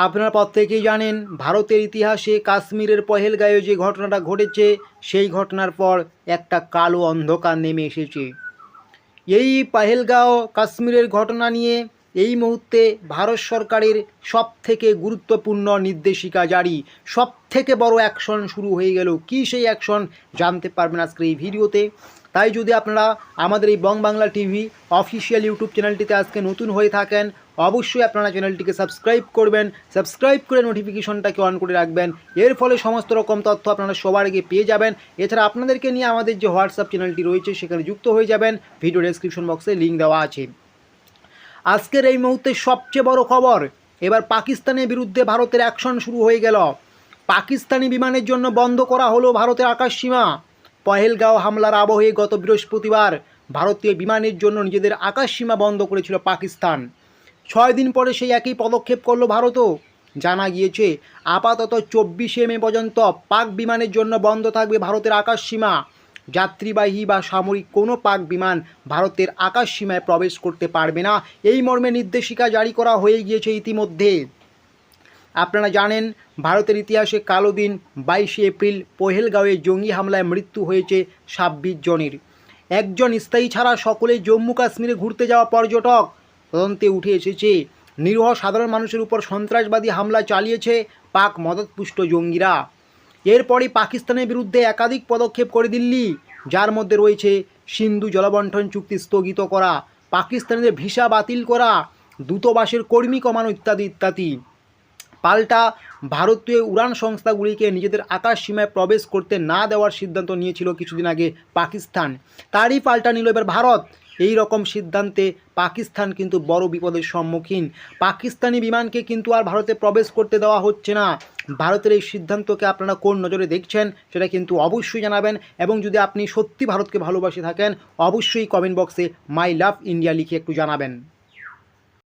আপনারা প্রত্যেকেই জানেন ভারতের ইতিহাসে কাশ্মীরের পহেলগাঁয়ে যে ঘটনাটা ঘটেছে সেই ঘটনার পর একটা কালো অন্ধকার নেমে এসেছে। এই পহেলগাঁও কাশ্মীরের ঘটনা নিয়ে এই মুহূর্তে ভারত সরকারের সবথেকে গুরুত্বপূর্ণ নির্দেশিকা জারি, সবথেকে বড় অ্যাকশন শুরু হয়ে গেল। কী সেই অ্যাকশন জানতে পারবেন আজকের এই ভিডিওতে। তাই যদি আপনারা আমাদের এই বং বাংলা টিভি অফিসিয়াল ইউটিউব চ্যানেলটিতে আজকে নতুন হয়ে থাকেন, অবশ্যই আপনারা চ্যানেলটিকে সাবস্ক্রাইব করবেন, সাবস্ক্রাইব করে নোটিফিকেশনটাকে অন করে রাখবেন। এর ফলে সমস্ত রকম তথ্য আপনারা সবার আগে পেয়ে যাবেন। এছাড়া আপনাদেরকে নিয়ে আমাদের যে হোয়াটসঅ্যাপ চ্যানেলটি রয়েছে সেখানে যুক্ত হয়ে যাবেন, ভিডিও ডেসক্রিপশন বক্সে লিঙ্ক দেওয়া আছে। আজকের এই মুহূর্তে সবচেয়ে বড় খবর, এবার পাকিস্তানের বিরুদ্ধে ভারতের অ্যাকশন শুরু হয়ে গেল। পাকিস্তানি বিমানের জন্য বন্ধ করা হলো ভারতের আকাশসীমা। পহেলগাঁও হামলার আবহে গত বৃহস্পতিবার ভারতীয় বিমানের জন্য নিজেদের আকাশসীমা বন্ধ করেছিল পাকিস্তান। 6 দিন পরে সেই একই পদক্ষেপ করলো ভারতও। জানা গিয়েছে আপাতত 24শে মে পর্যন্ত পাক বিমানের জন্য বন্ধ থাকবে ভারতের আকাশসীমা। যাত্রীবাহী বা সামরিক কোনো পাক বিমান ভারতের আকাশসীমায় প্রবেশ করতে পারবে না, এই মর্মে নির্দেশিকা জারি করা হয়ে গিয়েছে ইতিমধ্যে। আপনারা জানেন ভারতের ইতিহাসে কালো দিন 22শে এপ্রিল পহেলগাঁওয়ে জঙ্গি হামলায় মৃত্যু হয়েছে 26 জনের। একজন স্থায়ী ছাড়া সকলেই জম্মু কাশ্মীরে ঘুরতে যাওয়া পর্যটক। তদন্তে উঠে এসেছে নিরীহ সাধারণ মানুষের উপর সন্ত্রাসবাদী হামলা চালিয়েছে পাক মদতপুষ্ট জঙ্গিরা। এরপরই পাকিস্তানের বিরুদ্ধে একাধিক পদক্ষেপ করে দিল্লি, যার মধ্যে রয়েছে সিন্ধু জলবণ্টন চুক্তি স্থগিত করা, পাকিস্তানিদের ভিসা বাতিল করা, দূতাবাসের কর্মী কমানো ইত্যাদি ইত্যাদি। পাল্টা ভারতীয় উড়ান সংস্থাগুলিকে নিজেদের আকাশ সীমায় প্রবেশ করতে না দেওয়ার সিদ্ধান্ত নিয়েছিল কিছুদিন আগে পাকিস্তান। তারই পাল্টা নিল এবার ভারত। এই রকম সিদ্ধান্তে পাকিস্তান কিন্তু বড় বিপদের সম্মুখীন। পাকিস্তানি বিমানকে কিন্তু আর ভারতে প্রবেশ করতে দেওয়া হচ্ছে না। ভারতের এই সিদ্ধান্তকে আপনারা কোন নজরে দেখছেন সেটা কিন্তু অবশ্যই জানাবেন, এবং যদি আপনি সত্যি ভারতকে ভালোবাসে থাকেন অবশ্যই কমেন্ট বক্সে মাই লাভ ইন্ডিয়া লিখে একটু জানাবেন।